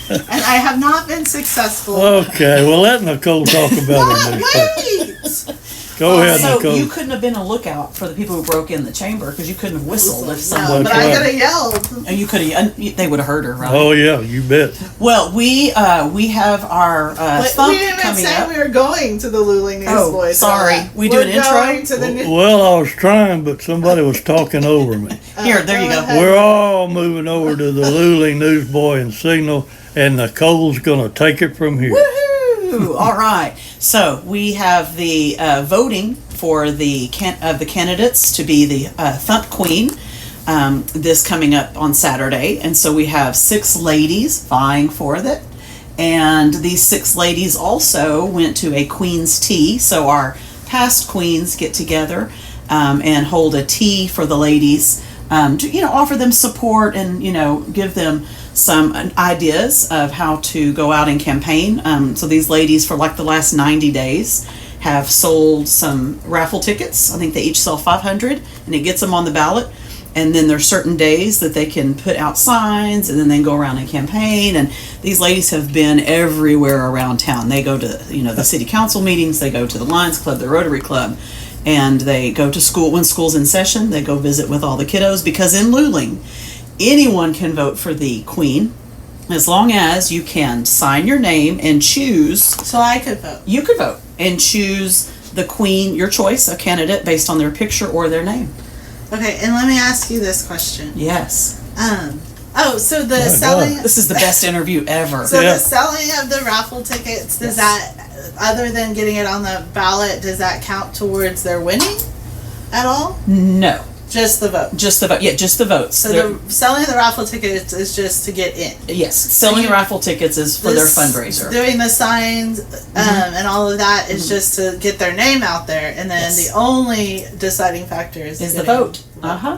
I have not been successful. okay. Well, let Nicole talk about her newspaper. Wait! Go ahead, So Nicole. you couldn't have been a lookout for the people who broke in the chamber because you couldn't have whistled if No, someone. but That's I right. could have yelled. And you could have. They would have heard her, right? Oh yeah, you bet. Well, we have our But thump we didn't even coming say up. we were going to the Luling Newsboy. Oh, sorry. We do We're an intro? going to the new- Well, I was trying, but somebody was talking over me. Here, there you go. ahead. We're all moving over to the Luling Newsboy and Signal, and Nicole's going to take it from here. Woohoo! All right. So we have the voting for the candidates to be the Thump Queen. This coming up on Saturday, and so we have 6 ladies vying for it. And these 6 ladies also went to a Queen's Tea. So our past queens get together and hold a tea for the ladies to offer them support and give them some ideas of how to go out and campaign. So these ladies, for like the last 90 days, have sold some raffle tickets. I think they each sell 500, and it gets them on the ballot. And then there's certain days that they can put out signs, and then they go around and campaign. And these ladies have been everywhere around town. They go to the city council meetings, they go to the Lions Club, the Rotary Club, and they go to school when school's in session. They go visit with all the kiddos, because in Luling, anyone can vote for the queen as long as you can sign your name and choose. So I could vote. You could vote and choose the queen, your choice, a candidate based on their picture or their name. Okay, and let me ask you this question. Yes. So the selling. This is the best interview ever. So Yeah. the selling of the raffle tickets, does that, other than getting it on the ballot, does that count towards their winning at all? No. Just the vote. Just the vote. Yeah, just the votes. So the selling of the raffle tickets is just to get in. Yes, selling raffle tickets is for their This- fundraiser. Doing the signs and all of that is just to get their name out there, and then Yes. the only deciding factor is Is the getting- vote. Uh-huh.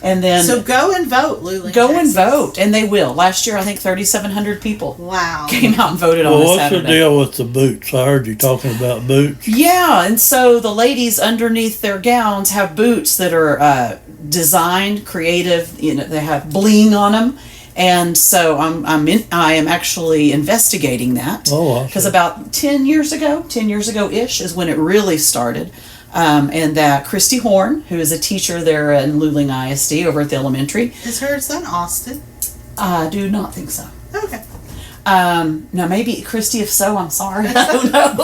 And then So go and vote, Luling. go and Texas. vote, and they will. Last year, I think 3,700 people Wow. came out and voted Well, on a what's Saturday. the deal with the boots? I heard you talking about boots. Yeah, and so the ladies underneath their gowns have boots that are designed, creative. They have bling on them, and so I am actually investigating that. Oh, I see. Because about 10 years ago ish is when it really started. And that Christy Horn, who is a teacher there in Luling ISD over at the elementary, Is her son Austin? I do not think so. Okay. Now maybe Christy, if so, I'm sorry. I don't know.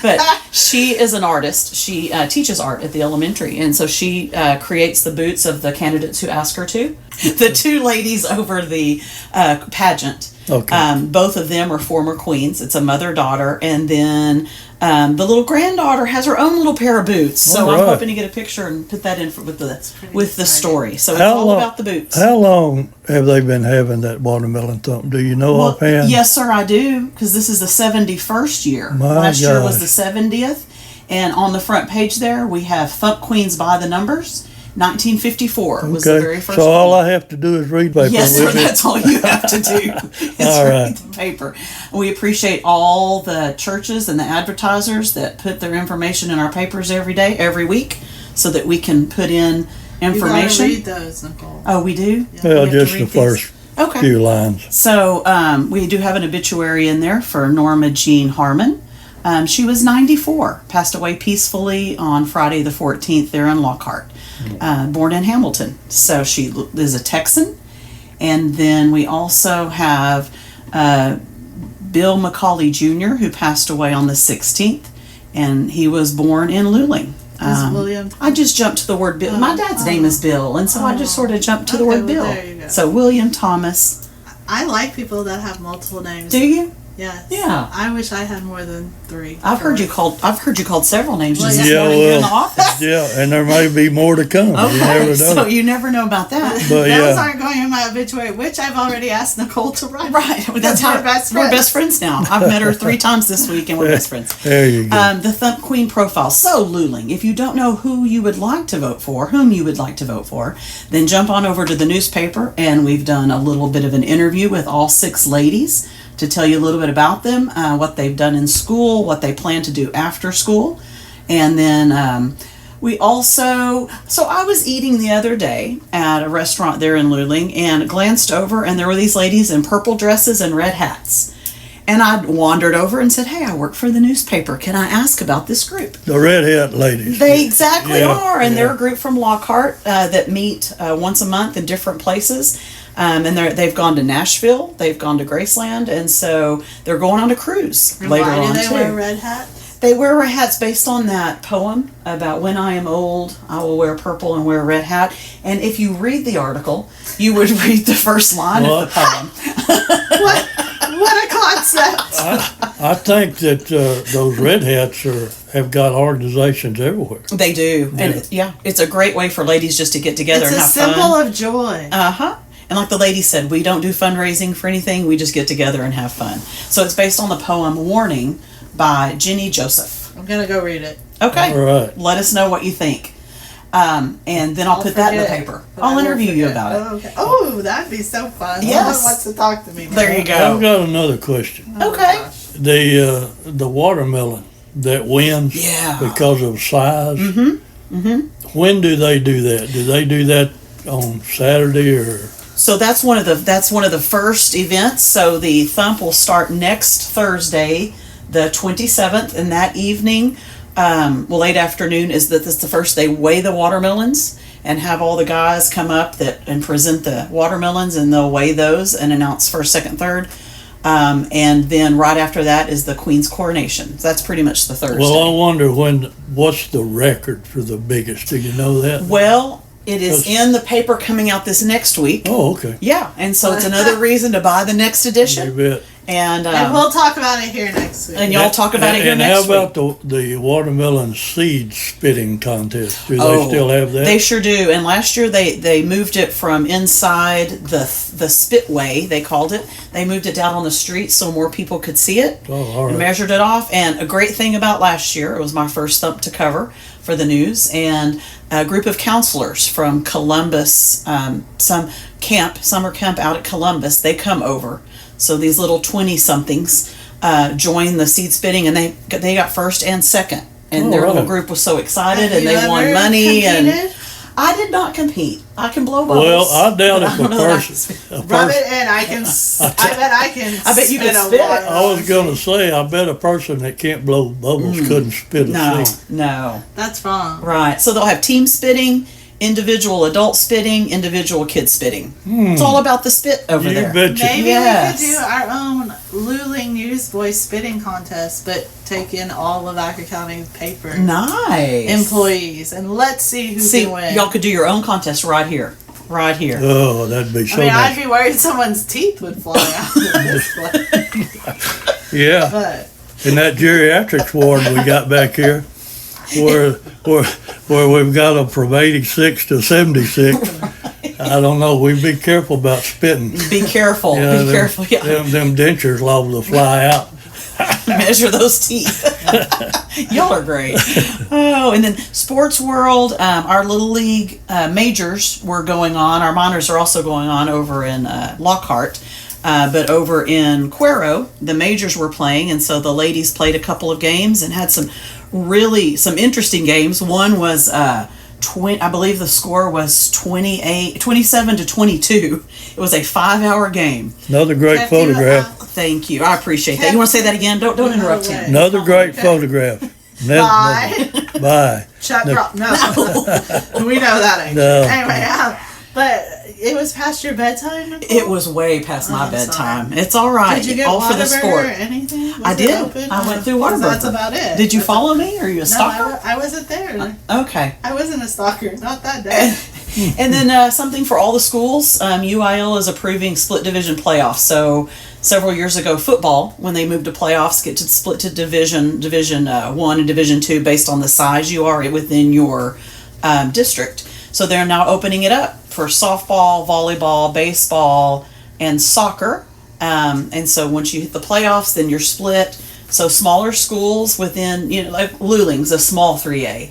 But she is an artist. She teaches art at the elementary, and so she creates the boots of the candidates who ask her to. The 2 ladies over the pageant. Okay. Both of them are former queens. It's a mother-daughter, and then the little granddaughter has her own little pair of boots. So All I'm right. hoping to get a picture and put that in with the exciting. story. So it's How all long- about the boots. How long have they been having that watermelon thump? Do you know Well, offhand? yes, sir, I do, because this is the 71st year. My Last year was gosh. the 70th, and on the front page there we have Thump Queens by the numbers. 1954 was the very Okay. first. So all one. I have to do is read paper. Yes, sir, with it. that's all you have to do is All read right. the paper. We appreciate all the churches and the advertisers that put their information in our papers every day, every week, so that we can put in You gotta information. read those, Nicole. Oh, we do? Well, We have to just the read these? first Okay. few lines. So we do have an obituary in there for Norma Jean Harmon. She was 94, passed away peacefully on Friday the 14th there in Lockhart, born in Hamilton. So she is a Texan. And then we also have Bill McCauley Jr., who passed away on the 16th, and he was born in Luling. Is William? I just jumped to the word Bill. My dad's name is Bill, and so I just sort of jumped to the Okay, word well, Bill. there you go. So William Thomas. I like people that have multiple names. Do you? Yes. Yeah. I wish I had more than 3. I've heard you called several names Well, just yeah. this Yeah, morning here in the well, office. yeah, and there may be more to come. You Okay, never know. so you never know about that. But Those yeah, aren't going in my obituary, which I've already asked Nicole to write. Right, that's we're how best we're friends. best friends now. I've met her 3 times this week, and we're best friends. there you go. The Thump Queen profile. So, Luling, if you don't know whom you would like to vote for, then jump on over to the newspaper, and we've done a little bit of an interview with all 6 ladies to tell you a little bit about them, what they've done in school, what they plan to do after school. And then we also, so I was eating the other day at a restaurant there in Luling and glanced over, and there were these ladies in purple dresses and red hats. And I wandered over and said, hey, I work for the newspaper. Can I ask about this group? The red hat ladies. They exactly Yeah, are. And yeah. they're a group from Lockhart that meet once a month in different places. And they've gone to Nashville. They've gone to Graceland. And so they're going on a cruise And later why on, do they too. wear red hats? They wear red hats based on that poem about when I am old, I will wear purple and wear a red hat. And if you read the article, you would read the first line of the poem. What a concept! I think that those red hats have got organizations everywhere. They do. And it's a great way for ladies just to get together It's and a have symbol fun. of joy. Uh-huh. And like the lady said, we don't do fundraising for anything. We just get together and have fun. So it's based on the poem Warning by Jenny Joseph. I'm gonna go read it. Okay. All right. Let us know what you think. And then I'll put that in the forget, paper. but I I'll won't interview you forget. about it. Oh, okay. Oh, that'd be so fun. Yes. Someone wants to talk to me. There you I've go. got another question. Oh, Okay. gosh. The watermelon that wins Yeah. because of size. When do they do that? Do they do that on Saturday or? So that's one of the first events. So the Thump will start next Thursday, the 27th, and that evening, late afternoon is the first they weigh the watermelons and have all the guys come up and present the watermelons, and they'll weigh those and announce first, second, third. And then right after that is the Queen's coronation. So that's pretty much the Thursday. Well, I wonder what's the record for the biggest? Do you know that? Well, it is in the paper coming out this next week. Oh, okay. Yeah, and so it's another reason to buy the next You edition. bet. And we'll talk about it here next week. and y'all talk about it here and next how week. about the watermelon seed spitting contest? Do they still have that? They sure do. And last year they moved it from inside the spitway, they called it. They moved it down on the street so more people could see it. Oh, all right. And measured it off. And a great thing about last year, it was my first Thump to cover for the news, and a group of counselors from Columbus, summer camp out at Columbus, they come over. So these little 20-somethings joined the seed spitting, and they got first and second. And Oh, their right. little group was so excited, Have and you they won ever money. And competed? I did not compete. I can blow bubbles. Well, I doubt but if I don't know that I can a spit. Rub person. it in. I bet I can. I bet you spit could a spit it. watermelon. I was going to say, I bet a person that can't blow bubbles couldn't spit a No, seed. no. That's wrong. Right. So they'll have team spitting, individual adult spitting, individual kid spitting. It's all about the spit over You there. betcha. Maybe Yes. we could do our own Luling Newsboy spitting contest, but take in all of Acker County paper Nice. employees, and let's see who See, can win. y'all could do your own contest right here. Right here. Oh, that'd be so I mean, I'd nice. be worried someone's teeth would fly out of this place. Yeah. But In that geriatrics ward we got back here, where we've got them from 86 to 76. I don't know. We be careful about spitting. Be careful. Yeah, Be careful. Yeah. Them dentures liable to fly out. Measure those teeth. Y'all are great. Oh, and then sports world, our little league majors were going on. Our minors are also going on over in Lockhart. But over in Cuero, the majors were playing, and so the ladies played a couple of games and had some interesting games. One was I believe the score was 27 to 22. It was a 5-hour game. Another great Can't do it photograph. Thank you. I appreciate that. You want to say that again? Don't interrupt him. Another great photograph. bye. Bye. Chuck No. Rock. No. We know that ain't No. true. Anyway, but it was past your bedtime, Nicole? It was way past my I'm bedtime. It's all right. Did you get all for the Whataburger sport. or anything? Was I it did. open? I went through 'Cause Whataburger. That's about it. Did you follow me? Are you a No, stalker? I wasn't there. Okay. I wasn't a stalker. Not that day. And then something for all the schools. UIL is approving split division playoffs. So several years ago, football, when they moved to playoffs, get to split to division 1 and division 2 based on the size you are within your district. So they're now opening it up for softball, volleyball, baseball, and soccer. And so once you hit the playoffs, then you're split. So smaller schools within, like Luling's a small 3A.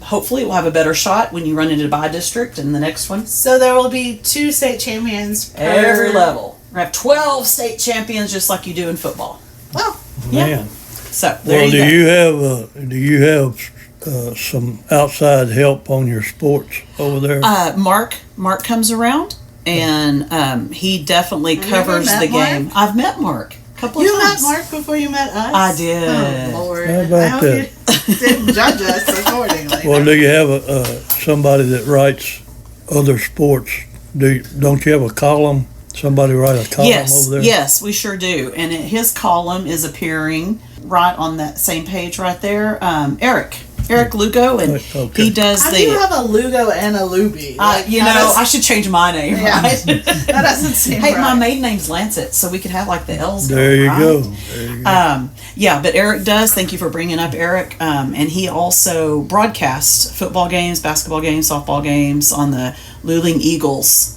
Hopefully we'll have a better shot when you run into by district in the next one. So there will be 2 state champions per Every level. We have 12 state champions just like you do in football. Wow. Man. So there Well, you do you have some outside help on your sports over there? go. Mark comes around and he definitely Have you ever covers met the game. Mark? I've met Mark a couple of You met times. Mark before you met us? I did. Oh, Lord. How about I hope you didn't judge us accordingly. Well, do you have somebody that writes other sports? Don't you have a column? Somebody write a column over there? Yes, we sure do. And his column is appearing right on that same page right there. Eric Lugo, and Okay. he does How the. do you have a Lugo and a Luby? I should change my name, Yeah. right? That doesn't seem Hey, right. my maiden name's Lancet, so we could have like the L's. There going, you right? go. There you go. Yeah, but Eric does. Thank you for bringing up Eric. And he also broadcasts football games, basketball games, softball games on the Luling Eagles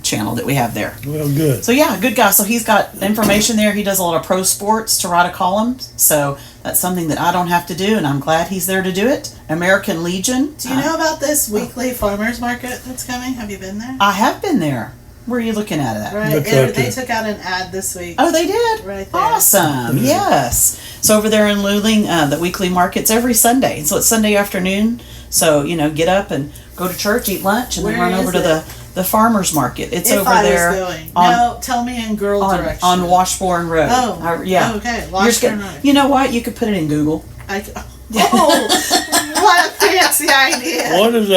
channel that we have there. Well, good. So yeah, good guy. So he's got information there. He does a lot of pro sports to write a column. So that's something that I don't have to do, and I'm glad he's there to do it. American Legion. Do you know about this weekly farmers market that's coming? Have you been there? I have been there. Where are you looking at it? Right. Looks like They it. took out an ad this week. Oh, they did? Right there. Awesome. Yes. So over there in Luling, the weekly market's every Sunday. So it's Sunday afternoon. So, get up and go to church, eat lunch, and then Where run over is to the farmer's market. It's If over I there was going. on, No, tell me in girl direction. on Washburn Road. Oh, yeah. okay, You're Washburn just- Road. You know what? You could put it in Google. Oh, what a fancy idea. What is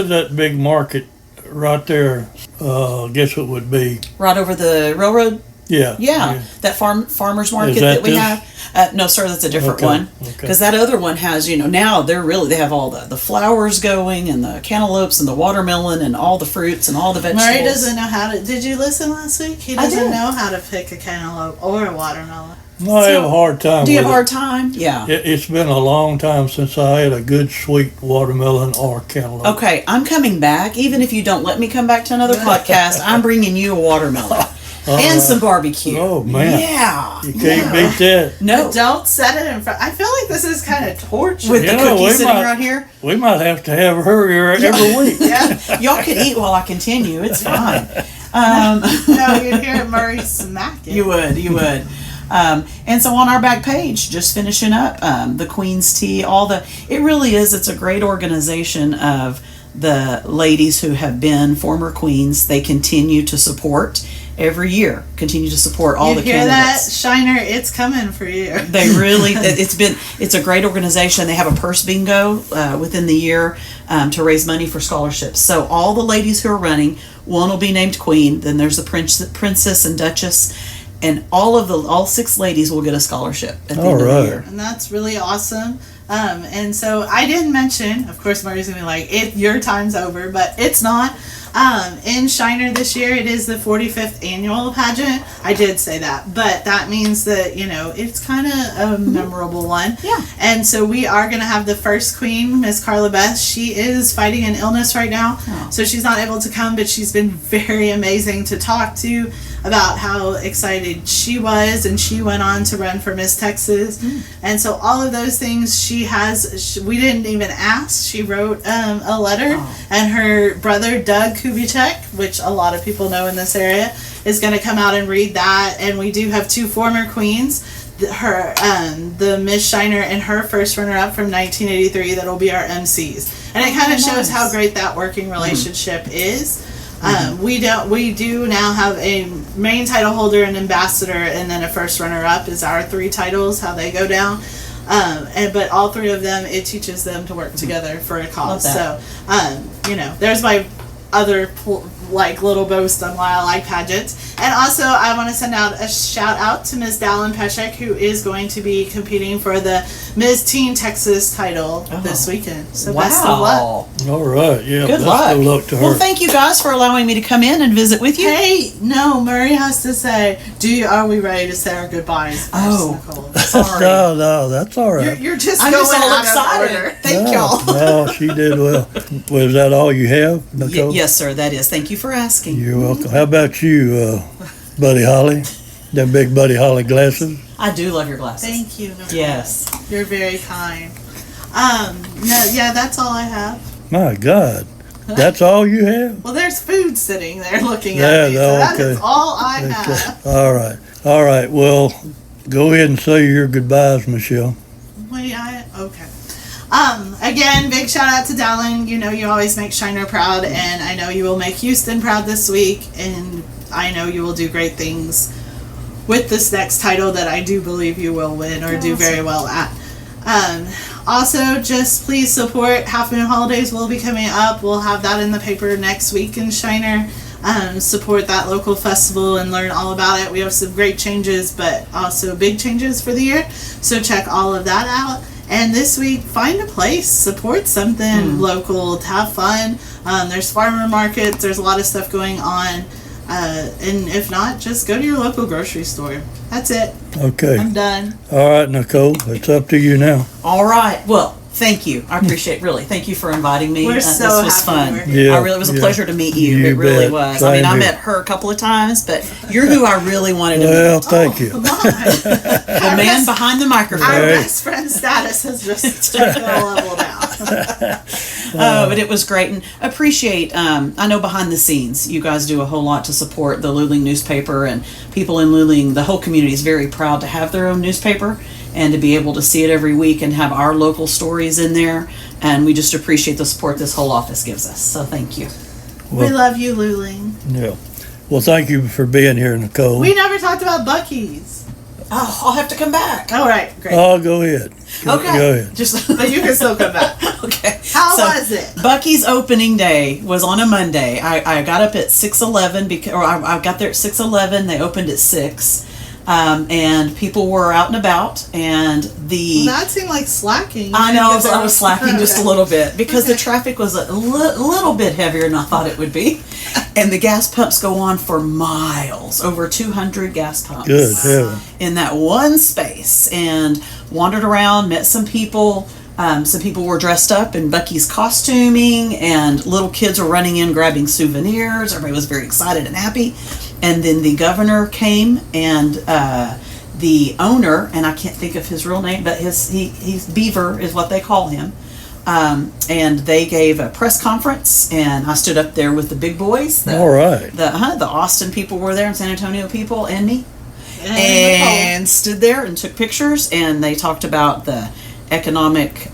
that big market right there? I guess it would be. Right over the railroad. Yeah. Yeah, that farmers market that that we this? have. No, sir, that's a different Okay, one. okay. Because that other one has, now they have all the flowers going and the cantaloupes and the watermelon and all the fruits and all the vegetables. Murray doesn't know how to. Did you listen last week? He I doesn't did. know how to pick a cantaloupe or a watermelon. No, I have a hard time Do you with have a it. hard time? Yeah. It's been a long time since I had a good sweet watermelon or cantaloupe. Okay, I'm coming back. Even if you don't let me come back to another podcast, I'm bringing you a watermelon and some barbecue. Oh, man. Yeah. You can't beat that. No. Don't set it in front. I feel like this is kind of torture. With the You know, cookie we sitting might- right here. We might have to have her here every week. Yeah. Y'all could eat while I continue. It's fine. No, you'd hear Murray smacking. You would. And so on our back page, just finishing up, the Queen's Tea, it really is, it's a great organization of the ladies who have been former queens. They continue to support every year, continue to support all You the hear that, candidates. Shiner? It's coming for you. They really, it's a great organization. They have a purse bingo within the year to raise money for scholarships. So all the ladies who are running, one will be named queen, then there's the princess and duchess, and all 6 ladies will get a scholarship at the end of the All year. right. And that's really awesome. And so I didn't mention, of course, Murray's gonna be like, your time's over, but it's not. In Shiner this year, it is the 45th annual pageant. I did say that, but that means that, it's kind of a memorable one. Yeah. And so we are going to have the first queen, Miss Carla Beth. She is fighting an illness right now, so she's not able to come, but she's been very amazing to talk to about how excited she was, and she went on to run for Miss Texas. And so all of those things we didn't even ask. She wrote a letter, and her brother Doug Kubicek, which a lot of people know in this area, is going to come out and read that. And we do have 2 former queens, the Miss Shiner and her first runner-up from 1983 that'll be our MCs. And it kind of shows how great that working relationship is. We do now have a main title holder, an ambassador, and then a first runner-up is our 3 titles, how they go down. But all 3 of them, it teaches them to work together for a cause. So, there's my other little boast on why I like pageants. And also I want to send out a shout out to Ms. Dallin Peshek, who is going to be competing for the Miss Teen Texas title this weekend. So best of luck. All right, yeah. Good best luck. of luck to her. Well, thank you guys for allowing me to come in and visit with you. Hey, no, Murray has to say, are we ready to say our goodbyes first, Nicole? Sorry. No, that's all right. You're just I'm going just all out excited. of order. Thank y'all. No, she did well. Was that all you have, Nicole? Yes, sir, that is. Thank you for asking. You're welcome. How about you, Buddy Holly? Them big Buddy Holly glasses? I do love your glasses. Thank you, Nicole. Yes. You're very kind. That's all I have. My God. That's all you have? Well, there's food sitting there looking Yeah, at me, so that okay. is all I have. All right. All right. Well, go ahead and say your goodbyes, Michelle. Wait, okay. Again, big shout out to Dallin. You know you always make Shiner proud, and I know you will make Houston proud this week, and I know you will do great things with this next title that I do believe you will win or do very well at. Also, just please support Half Moon Holidays will be coming up. We'll have that in the paper next week in Shiner. Support that local festival and learn all about it. We have some great changes, but also big changes for the year. So check all of that out. And this week, find a place, support something local, have fun. There's farmer markets, there's a lot of stuff going on. And if not, just go to your local grocery store. That's it. Okay. I'm done. All right, Nicole. It's up to you now. All right. Well, thank you. I appreciate really. Thank you for inviting me. We're This so was happy fun. Yeah, It was a yeah. pleasure to meet you. You It really bet. was. Same I here. met her a couple of times, but you're who I really wanted to Well, meet. thank you. Come on. The man behind the microphone. Our Hey. best friend status has just taken a level down. But it was great, and appreciate. I know behind the scenes, you guys do a whole lot to support the Luling newspaper, and people in Luling. The whole community is very proud to have their own newspaper and to be able to see it every week and have our local stories in there. And we just appreciate the support this whole office gives us. So thank you. We love you, Luling. Yeah. Well, thank you for being here, Nicole. We never talked about Buc-ee's. Oh, I'll have to come back. All right, great. Oh, go ahead. Go ahead. Just But you can still come back. okay. How So, was it? Buc-ee's opening day was on a Monday. I got up at 6:11 because I got there at 6:11. They opened at 6, and people were out and about. And That seemed like slacking. I know I was slacking just a little bit because the Okay. traffic was a little bit heavier than I thought it would be, and the gas pumps go on for miles, over 200 gas pumps. Good heaven. In that one space, and wandered around, met some people. Some people were dressed up in Buc-ee's costuming, and little kids were running in grabbing souvenirs. Everybody was very excited and happy. And then the governor came, and the owner, and I can't think of his real name, but he's Beaver is what they call him. And they gave a press conference, and I stood up there with the big boys. All right. The Austin people were there, and San Antonio people, and me. And And stood there and took pictures, and they talked about the economic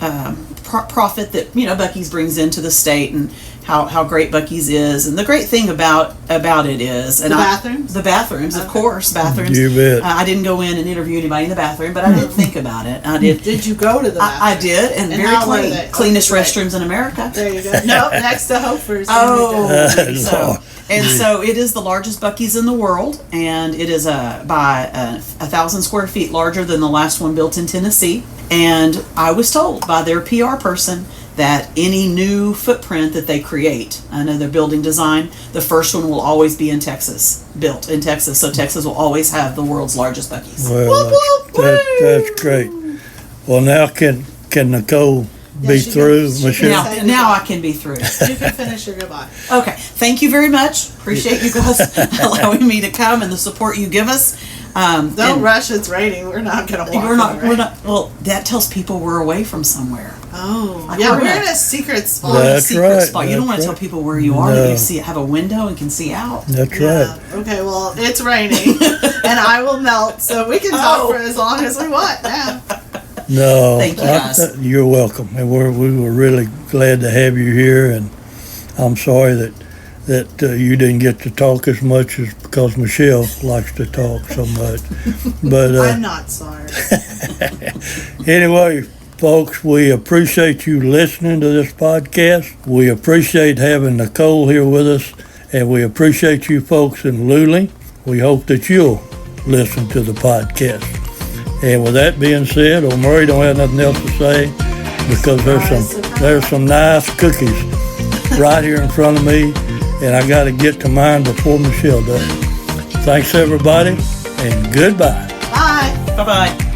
profit that Buc-ee's brings into the state, and how great Buc-ee's is. And the great thing about it is, and The bathrooms? of course, bathrooms. You bet. I didn't go in and interview anybody in the bathroom, but I did think about it. I did. Did you go to the bathroom? I did, and very how were clean. they? Cleanest Great. restrooms in America. There you go. No, next to Hofer's. Oh, Lord. so it is the largest Buc-ee's in the world, and it is by 1,000 square feet larger than the last one built in Tennessee. And I was told by their PR person that any new footprint that they create, I know they're building design, the first one will always be in Texas, built in Texas. So Texas will always have the world's largest Buc-ee's. Well, that's great. Well, now can Nicole be she through, can- Michelle? Say Now I goodbye. can be through. You can finish your goodbye. Okay, thank you very much. Appreciate you guys allowing me to come and the support you give us. Don't And rush. It's raining. We're not gonna walk. We're in not. the rain. Well, that tells people we're away from somewhere. Oh, Like, yeah. we're We're in in a- a secret spot. We're in a That's secret right, spot. You don't that's want to tell right. people where you are. No. You have a window and can see out. That's Yeah. right. Okay. Well, it's raining, and I will melt, so we can talk Oh. for as long as we want. Yeah. No, Thank you, guys. you're welcome, and we were really glad to have you here. And I'm sorry that you didn't get to talk as much as because Michelle likes to talk so much. But I'm not sorry. anyway, folks, we appreciate you listening to this podcast. We appreciate having Nicole here with us, and we appreciate you folks in Luling. We hope that you'll listen to the podcast. And with that being said, old Murray don't have nothing else to say because there's some nice cookies right here in front of me, and I got to get to mine before Michelle does. Thanks everybody, and goodbye. Bye. Bye-bye.